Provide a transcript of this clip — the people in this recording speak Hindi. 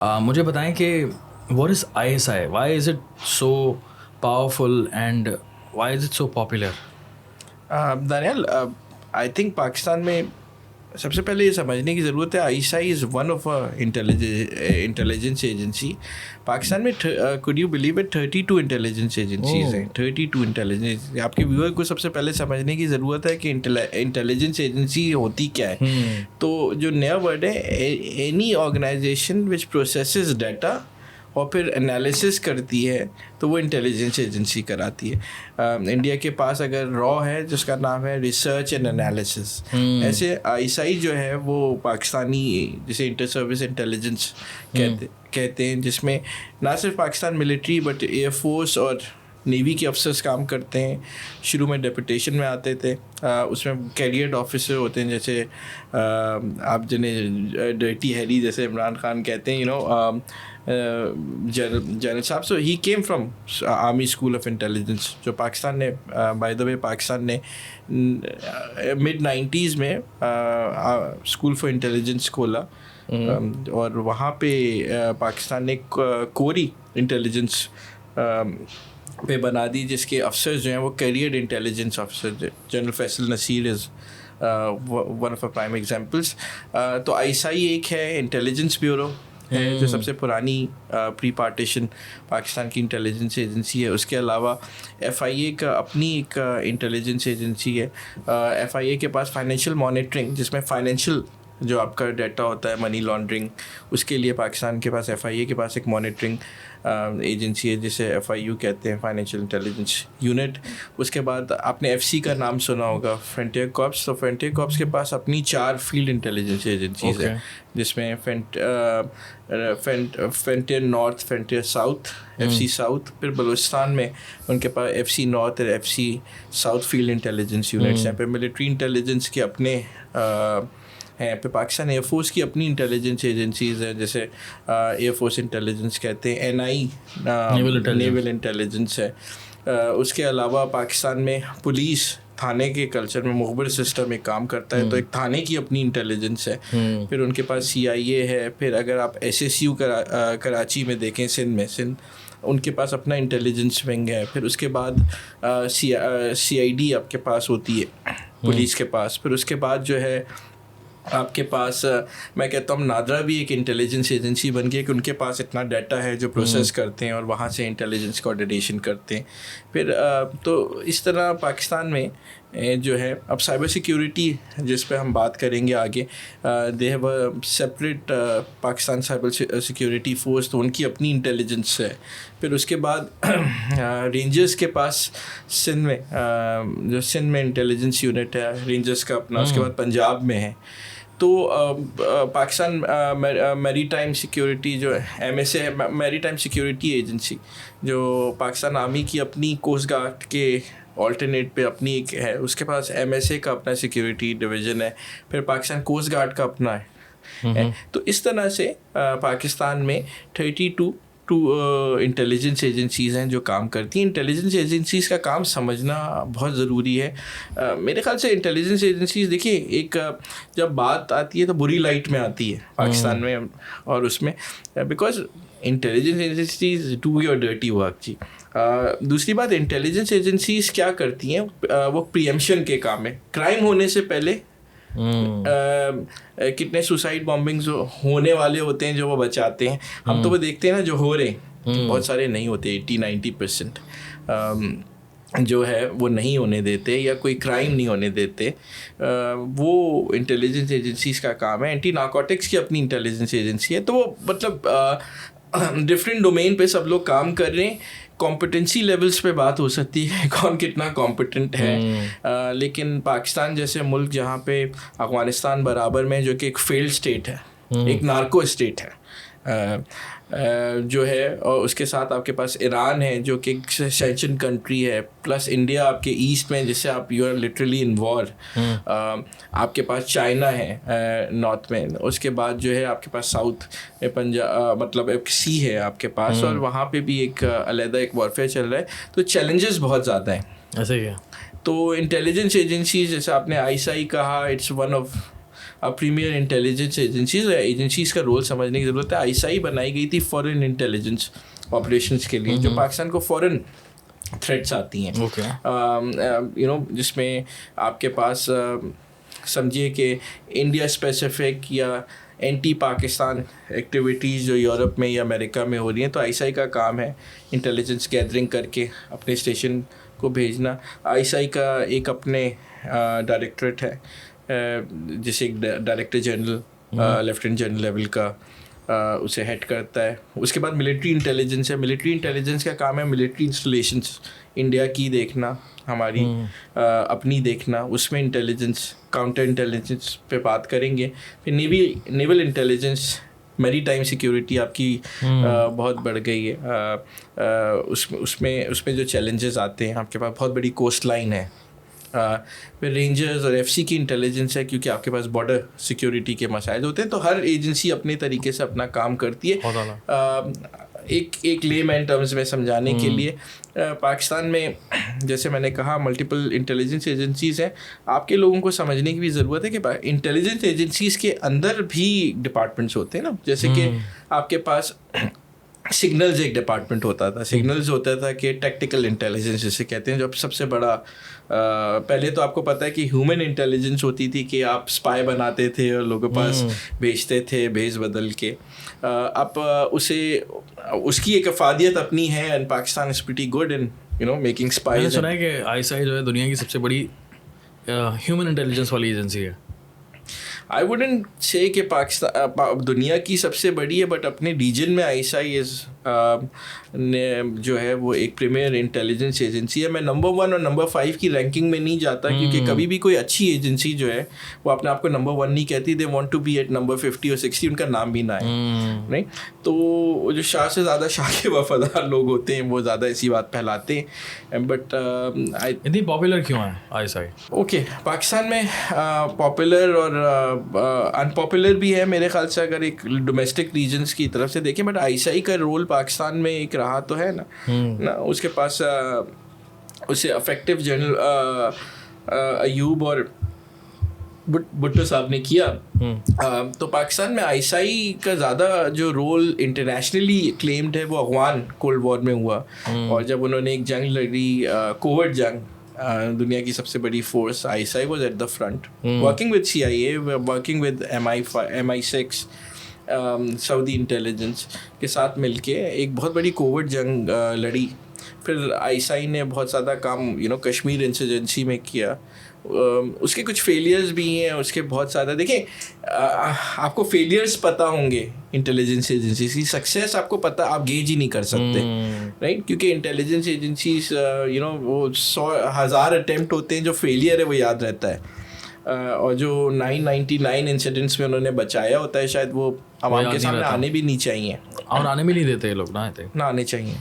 मुझे बताएं कि what is ISI? Why is it so powerful and why is it so popular? Daniyal, I think Pakistan में सबसे पहले ये समझने की ज़रूरत है ISI is one of intelligence agency. Pakistan में could you believe it 32 intelligence agencies हैं. 32 इंटेलिजेंस. आपके व्यूअर को सबसे पहले समझने की ज़रूरत है कि इंटेलिजेंस एजेंसी होती क्या है. तो जो नया वर्ड है, एनी ऑर्गेनाइजेशन विच प्रोसेसेस डाटा और फिर एनालिसिस करती है, तो वो इंटेलिजेंस एजेंसी कराती है. इंडिया के पास अगर रॉ है जिसका नाम है रिसर्च एंड एनालिसिस. ऐसे आईएसआई जो है वो पाकिस्तानी, जिसे इंटर सर्विस इंटेलिजेंस कहते हैं, जिसमें ना सिर्फ पाकिस्तान मिलिट्री बट एयरफोर्स और नेवी के अफसर्स काम करते हैं. शुरू में डेपुटेशन में आते थे. उसमें कैरियर ऑफिसर होते हैं, जैसे आप जिन्हें डर्टी हैरी जैसे इमरान खान कहते हैं, जनरल साहब. So he came from army school of intelligence, जो पाकिस्तान ने बाय द वे पाकिस्तान ने मिड 90s में स्कूल फॉर इंटेलिजेंस खोला. और वहाँ पे पाकिस्तान ने कोरी इंटेलिजेंस पे बना दी, जिसके अफसर्स जो हैं वो कैरियर इंटेलिजेंस अफसर. General Faisal Naseer is one of a prime examples. तो आईएसआई एक है इंटेलिजेंस ब्यूरो है, जो सबसे पुरानी प्री पार्टीशन पाकिस्तान की इंटेलिजेंस एजेंसी है. उसके अलावा एफआईए का अपनी एक इंटेलिजेंस एजेंसी है. एफआईए के पास फाइनेंशियल मॉनिटरिंग, जिसमें फाइनेंशियल जो आपका डाटा होता है, मनी लॉन्ड्रिंग, उसके लिए पाकिस्तान के पास एफआईए के पास एक मॉनिटरिंग एजेंसी है, जिसे एफआईयू कहते हैं, फाइनेंशियल इंटेलिजेंस यूनिट. उसके बाद आपने एफसी का नाम सुना होगा, फ्रंटियर कॉर्प्स. तो फ्रंटियर कॉर्प्स के पास अपनी 4 फील्ड इंटेलिजेंस एजेंसीज हैं, जिसमें frontier north, frontier south, FC south. फिर बलूचिस्तान में उनके पास एफसी नॉर्थ और FC south field intelligence units हैं. फिर मिलिट्री इंटेलिजेंस के अपने हैं. फिर पाकिस्तान एयरफोर्स की अपनी इंटेलिजेंस एजेंसीज़ हैं, जैसे एयरफोर्स इंटेलिजेंस कहते हैं, एनआई नेवल इंटेलिजेंस है. उसके अलावा पाकिस्तान में पुलिस थाने के कल्चर में मुखबिर सिस्टम एक काम करता है, तो एक थाने की अपनी इंटेलिजेंस है. फिर उनके पास सीआईए है. फिर अगर आप एसएसयू कराची में देखें, सिंध उनके पास अपना इंटेलिजेंस विंग है. फिर उसके बाद सीआईडी आपके पास होती है पुलिस के पास. फिर उसके बाद जो है आपके पास, मैं कहता हूँ नादरा भी एक इंटेलिजेंस एजेंसी बन गई कि उनके पास इतना डाटा है जो प्रोसेस करते हैं और वहाँ से इंटेलिजेंस कोऑर्डिनेशन करते हैं. फिर तो इस तरह पाकिस्तान में जो है, अब साइबर सिक्योरिटी जिस पे हम बात करेंगे आगे, they have a separate Pakistan cyber security force, तो उनकी अपनी इंटेलिजेंस है. फिर उसके बाद रेंजर्स के पास सिंध में, जो सिंध में इंटेलिजेंस यूनिट है रेंजर्स का अपना. उसके बाद पंजाब में है. तो पाकिस्तान मैरीटाइम सिक्योरिटी जो है, MSA है, मैरीटाइम सिक्योरिटी एजेंसी, जो पाकिस्तान आर्मी की अपनी कोस्ट गार्ड के ऑल्टरनेट पे अपनी एक है. उसके पास MSA का अपना सिक्योरिटी डिवीज़न है. फिर पाकिस्तान कोस्ट गार्ड का अपना है. तो इस तरह से पाकिस्तान में 32 इंटेलिजेंस एजेंसीज़ हैं जो काम करती हैं. इंटेलिजेंस एजेंसीज़ का काम समझना बहुत ज़रूरी है. मेरे ख्याल से इंटेलिजेंस एजेंसीज़, देखिए, एक जब बात आती है तो बुरी लाइट में आती है पाकिस्तान में, और उसमें because intelligence agencies do your dirty work जी. दूसरी बात, इंटेलिजेंस एजेंसीज़ क्या करती हैं, वो प्रीएम्पशन के काम है. क्राइम होने से पहले कितने सुसाइड बॉम्बिंग्स होने वाले होते हैं जो वो बचाते हैं. हम तो वो देखते हैं ना जो हो रहे हैं, बहुत सारे नहीं होते, 80-90% जो है वो नहीं होने देते, या कोई क्राइम नहीं होने देते. वो इंटेलिजेंस एजेंसीज़ का काम है. एंटी नार्कोटिक्स की अपनी इंटेलिजेंस एजेंसी है. तो वो मतलब डिफरेंट डोमेन पे सब लोग काम कर रहे हैं. कॉम्पिटेंसी लेवल्स पे बात हो सकती है, कौन कितना कॉम्पिटेंट है. लेकिन पाकिस्तान जैसे मुल्क, जहाँ पे अफगानिस्तान बराबर में, जो कि एक फेल्ड स्टेट है, एक नार्को स्टेट है जो है, और उसके साथ आपके पास ईरान है जो कि एक सैंक्शन कंट्री है, प्लस इंडिया आपके ईस्ट में, जिससे आप you are literally in war. आपके पास चाइना है नॉर्थ में. उसके बाद जो है आपके पास साउथ में पंजाब, मतलब एक सी है आपके पास, और वहाँ पे भी एक अलग एक वॉरफेयर चल रहा है. तो चैलेंजेस बहुत ज़्यादा हैं. ऐसे ही है. तो इंटेलिजेंस एजेंसीज, जैसे आपने आईएसआई कहा, it's one of premier intelligence agencies का रोल समझने की ज़रूरत है। आईएसआई बनाई गई थी फॉरेन इंटेलिजेंस ऑपरेशंस के लिए, जो पाकिस्तान को फॉरेन थ्रेट्स आती हैं, जिसमें आपके पास समझिए कि इंडिया स्पेसिफिक या एंटी पाकिस्तान एक्टिविटीज़ जो यूरोप में या अमेरिका में हो रही हैं, तो आईएसआई का काम है इंटेलिजेंस गैदरिंग करके अपने स्टेशन को भेजना। आईएसआई का एक अपने डायरेक्टरेट है, जैसे एक director general lieutenant general level का उसे हेड करता है। उसके बाद मिलिट्री इंटेलिजेंस है। मिलिट्री इंटेलिजेंस का काम है मिलिट्री इंस्टॉलेशंस इंडिया की देखना, हमारी अपनी देखना, उसमें इंटेलिजेंस, काउंटर इंटेलिजेंस पे बात करेंगे। फिर naval intelligence, maritime security आपकी बहुत बढ़ गई है। उसमें जो चैलेंजेस आते हैं, आपके पास बहुत बड़ी कोस्ट लाइन है। फिर रेंजर्स और एफसी की इंटेलिजेंस है, क्योंकि आपके पास बॉर्डर सिक्योरिटी के मसाइल होते हैं। तो हर एजेंसी अपने तरीके से अपना काम करती है। एक लेमैन टर्म्स में समझाने के लिए, पाकिस्तान में जैसे मैंने कहा मल्टीपल इंटेलिजेंस एजेंसीज़ हैं। आपके लोगों को समझने की भी ज़रूरत है कि इंटेलिजेंस एजेंसीज़ के अंदर भी डिपार्टमेंट्स होते हैं ना। जैसे कि आपके पास सिग्नल्स एक डिपार्टमेंट होता था। सिग्नल्स होता था कि टैक्टिकल इंटेलिजेंस जिसे कहते हैं, जो सबसे बड़ा पहले तो आपको पता है कि ह्यूमन इंटेलिजेंस होती थी कि आप स्पाई बनाते थे और लोगों के पास भेजते थे भेज बदल के। अब उसकी एक अफादियत अपनी है, and Pakistan is pretty good in making spies. मैंने सुना है कि आईएसआई जो है दुनिया की सबसे बड़ी ह्यूमन इंटेलिजेंस वाली एजेंसी है। आई वुडेंट से कि पाकिस्तान दुनिया की सबसे बड़ी है, बट अपने रीजन में आईएसआई जो है वो एक प्रीमियर इंटेलिजेंस एजेंसी है। मैं नंबर 1 और नंबर 5 की रैंकिंग में नहीं जाता, क्योंकि कभी भी कोई अच्छी एजेंसी जो है वो अपने आप को नंबर 1 नहीं कहती। They want to be at number 50 और 60, उनका नाम भी ना है, नहीं। तो जो शाह से ज़्यादा शाह के वफादार लोग होते हैं वो ज़्यादा ऐसी बात फैलाते हैं। बट इतनी पॉपुलर क्यों है आईएसआई? ओके, पाकिस्तान में पॉपुलर और अनपॉपुलर भी है मेरे ख्याल से, अगर एक डोमेस्टिक रीजन्स की तरफ से देखें। बट आईएसआई का रोल पाकिस्तान में एक रहा तो है ना। उसके पास उसे अफेक्टिव जनरल अयूब और भुट्टो साहब ने किया। तो पाकिस्तान में आईएसआई का ज़्यादा जो रोल इंटरनेशनली क्लेम्ड है वो अफगान कोल्ड वॉर में हुआ। और जब उन्होंने एक जंग लड़ी, कोवर्ट जंग, दुनिया की सबसे बड़ी force, ISI was at the front working with CIA, working with MI6 Saudi intelligence के साथ मिलके एक बहुत बड़ी कोवर्ट जंग लड़ी। फिर आईएसआई ने बहुत ज़्यादा काम कश्मीर इंसर्जेंसी में किया। उसके कुछ फेलियर्स भी हैं, उसके बहुत ज़्यादा। देखिए, आपको फेलियर्स पता होंगे इंटेलिजेंस एजेंसी की, सक्सेस आपको पता, आप गेज ही नहीं कर सकते, राइट? क्योंकि इंटेलिजेंस एजेंसीज वो 100,000 अटेम्प्ट होते हैं, जो फेलियर है वो याद रहता है। और जो 999 इंसिडेंट्स में उन्होंने बचाया होता है, शायद वो आवाम के सामने आने भी नहीं चाहिए, और आने भी नहीं देते ये लोग ना आने चाहिए।